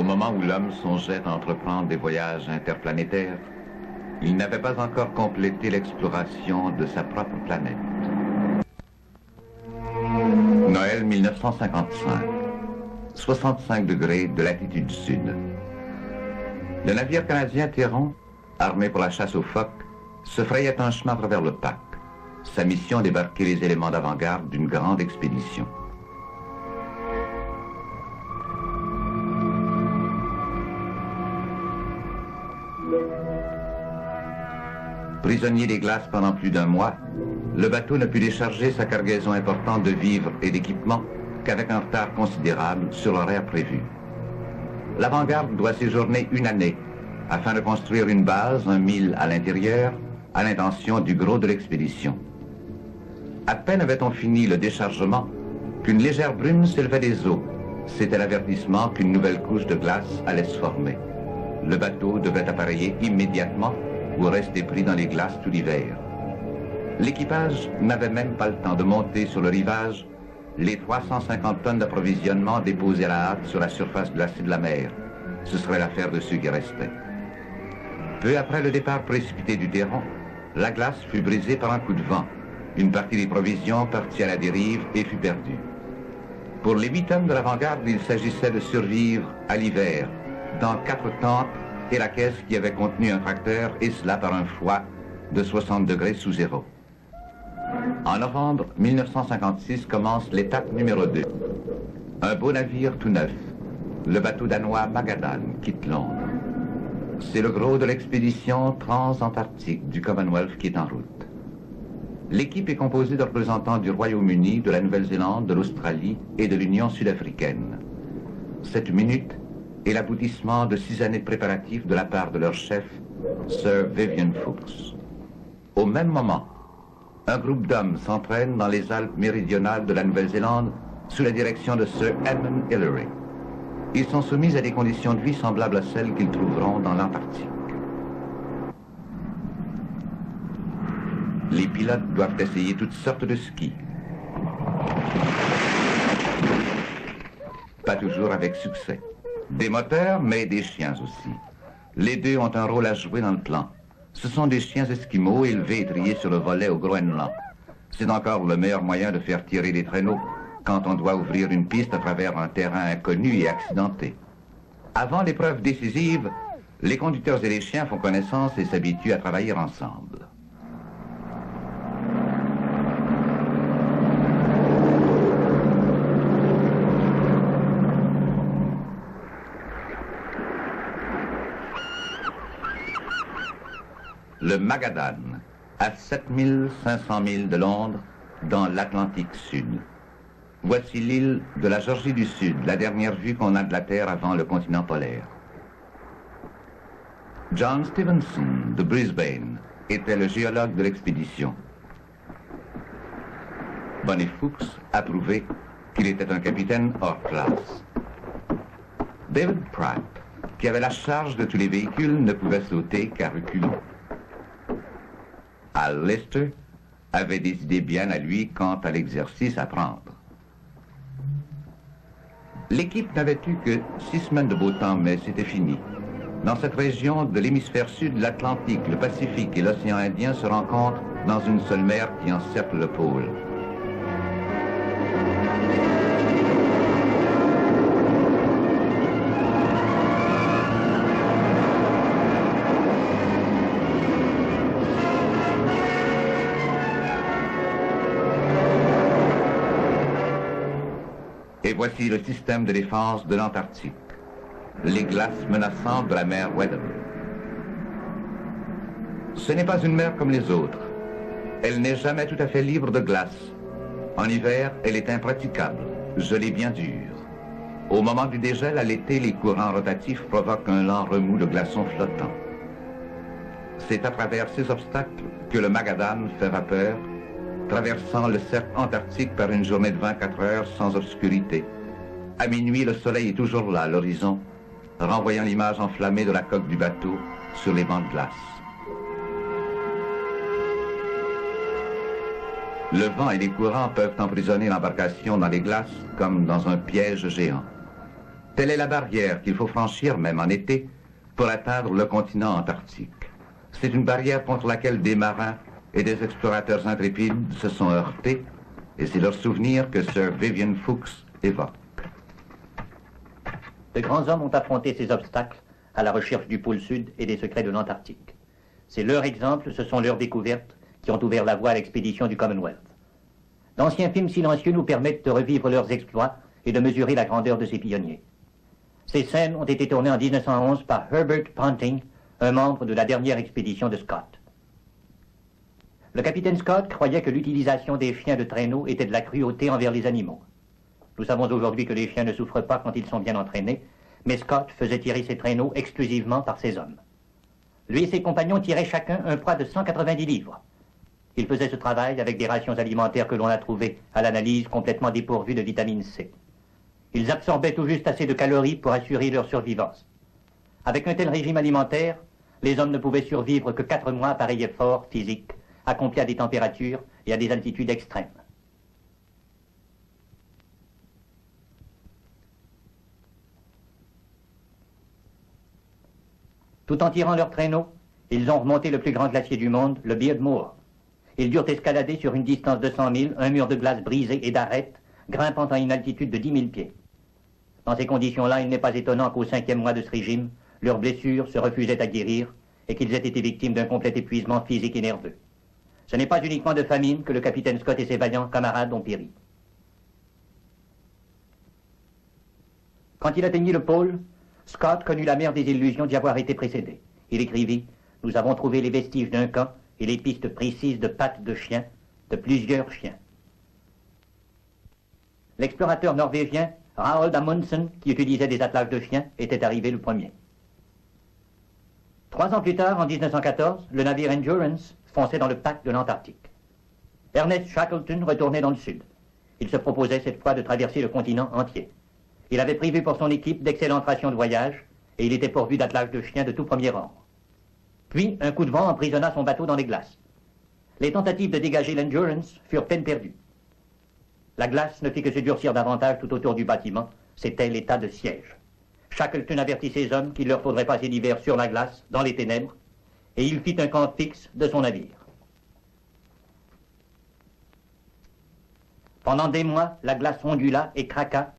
moment où l'homme songeait à entreprendre des voyages interplanétaires, il n'avait pas encore complété l'exploration de sa propre planète. Noël 1955, 65 degrés de latitude sud. Le navire canadien Terron, armé pour la chasse aux phoques, se frayait un chemin à travers le Pac. Sa mission, débarquer les éléments d'avant-garde d'une grande expédition. Prisonnier des glaces pendant plus d'un mois, le bateau ne put décharger sa cargaison importante de vivres et d'équipements qu'avec un retard considérable sur l'horaire prévu. L'avant-garde doit séjourner une année afin de construire une base, 1 mille à l'intérieur, à l'intention du gros de l'expédition. À peine avait-on fini le déchargement qu'une légère brume s'élevait des eaux. C'était l'avertissement qu'une nouvelle couche de glace allait se former. Le bateau devait appareiller immédiatement ou rester pris dans les glaces tout l'hiver. L'équipage n'avait même pas le temps de monter sur le rivage les 350 tonnes d'approvisionnement déposées à la hâte sur la surface glacée de la mer. Ce serait l'affaire de ceux qui restaient. Peu après le départ précipité du Terron, la glace fut brisée par un coup de vent. Une partie des provisions partit à la dérive et fut perdue. Pour les 8 hommes de l'avant-garde, il s'agissait de survivre à l'hiver dans 4 tentes et la caisse qui avait contenu un tracteur, et cela par un froid de 60 degrés sous zéro. En novembre 1956 commence l'étape numéro 2. Un beau navire tout neuf, le bateau danois Magadan, quitte Londres. C'est le gros de l'expédition transantarctique du Commonwealth qui est en route. L'équipe est composée de représentants du Royaume-Uni, de la Nouvelle-Zélande, de l'Australie et de l'Union sud-africaine. Cette minute est l'aboutissement de 6 années de préparatifs de la part de leur chef, Sir Vivian Fuchs. Au même moment, un groupe d'hommes s'entraîne dans les Alpes méridionales de la Nouvelle-Zélande sous la direction de Sir Edmund Hillary. Ils sont soumis à des conditions de vie semblables à celles qu'ils trouveront dans l'Antarctique. Les pilotes doivent essayer toutes sortes de skis. Pas toujours avec succès. Des moteurs, mais des chiens aussi. Les deux ont un rôle à jouer dans le plan. Ce sont des chiens esquimaux élevés et triés sur le volet au Groenland. C'est encore le meilleur moyen de faire tirer des traîneaux quand on doit ouvrir une piste à travers un terrain inconnu et accidenté. Avant l'épreuve décisive, les conducteurs et les chiens font connaissance et s'habituent à travailler ensemble. Le Magadan, à 7500 milles de Londres, dans l'Atlantique Sud. Voici l'île de la Géorgie du Sud, la dernière vue qu'on a de la Terre avant le continent polaire. John Stevenson, de Brisbane, était le géologue de l'expédition. Bonnet Fuchs a prouvé qu'il était un capitaine hors classe. David Pratt, qui avait la charge de tous les véhicules, ne pouvait sauter qu'à reculons. Al Lester avait des idées bien à lui quant à l'exercice à prendre. L'équipe n'avait eu que 6 semaines de beau temps, mais c'était fini. Dans cette région de l'hémisphère sud, l'Atlantique, le Pacifique et l'océan Indien se rencontrent dans une seule mer qui encercle le pôle. Et voici le système de défense de l'Antarctique. Les glaces menaçantes de la mer Weddell. Ce n'est pas une mer comme les autres. Elle n'est jamais tout à fait libre de glace. En hiver, elle est impraticable, gelée bien dure. Au moment du dégel, à l'été, les courants rotatifs provoquent un lent remous de glaçons flottants. C'est à travers ces obstacles que le Magadan fait vapeur, traversant le cercle antarctique par une journée de 24 heures sans obscurité. À minuit, le soleil est toujours là, à l'horizon, renvoyant l'image enflammée de la coque du bateau sur les bancs de glace. Le vent et les courants peuvent emprisonner l'embarcation dans les glaces comme dans un piège géant. Telle est la barrière qu'il faut franchir, même en été, pour atteindre le continent antarctique. C'est une barrière contre laquelle des marins et des explorateurs intrépides se sont heurtés, et c'est leur souvenir que Sir Vivian Fuchs évoque. De grands hommes ont affronté ces obstacles à la recherche du pôle sud et des secrets de l'Antarctique. C'est leur exemple, ce sont leurs découvertes qui ont ouvert la voie à l'expédition du Commonwealth. D'anciens films silencieux nous permettent de revivre leurs exploits et de mesurer la grandeur de ces pionniers. Ces scènes ont été tournées en 1911 par Herbert Ponting, un membre de la dernière expédition de Scott. Le capitaine Scott croyait que l'utilisation des chiens de traîneau était de la cruauté envers les animaux. Nous savons aujourd'hui que les chiens ne souffrent pas quand ils sont bien entraînés, mais Scott faisait tirer ses traîneaux exclusivement par ses hommes. Lui et ses compagnons tiraient chacun un poids de 190 livres. Ils faisaient ce travail avec des rations alimentaires que l'on a trouvées à l'analyse complètement dépourvues de vitamine C. Ils absorbaient tout juste assez de calories pour assurer leur survivance. Avec un tel régime alimentaire, les hommes ne pouvaient survivre que 4 mois à pareil effort physique, accompli à des températures et à des altitudes extrêmes. Tout en tirant leurs traîneaux, ils ont remonté le plus grand glacier du monde, le Beardmore. Ils durent escalader sur une distance de 100 000 un mur de glace brisé et d'arêtes, grimpant à une altitude de 10 000 pieds. Dans ces conditions-là, il n'est pas étonnant qu'au 5e mois de ce régime, leurs blessures se refusaient à guérir et qu'ils aient été victimes d'un complet épuisement physique et nerveux. Ce n'est pas uniquement de famine que le capitaine Scott et ses vaillants camarades ont péri. Quand il atteignit le pôle, Scott connut la mer des illusions d'y avoir été précédé. Il écrivit « Nous avons trouvé les vestiges d'un camp et les pistes précises de pattes de chiens, de plusieurs chiens. » L'explorateur norvégien Roald Amundsen, qui utilisait des attelages de chiens, était arrivé le premier. 3 ans plus tard, en 1914, le navire Endurance fonçait dans le pack de l'Antarctique. Ernest Shackleton retournait dans le sud. Il se proposait cette fois de traverser le continent entier. Il avait prévu pour son équipe d'excellentes rations de voyage et il était pourvu d'attelages de chiens de tout premier ordre. Puis, un coup de vent emprisonna son bateau dans les glaces. Les tentatives de dégager l'Endurance furent peine perdue. La glace ne fit que se durcir davantage tout autour du bâtiment. C'était l'état de siège. Shackleton avertit ses hommes qu'il leur faudrait passer l'hiver sur la glace, dans les ténèbres, et il fit un camp fixe de son navire. Pendant des mois, la glace ondula et craqua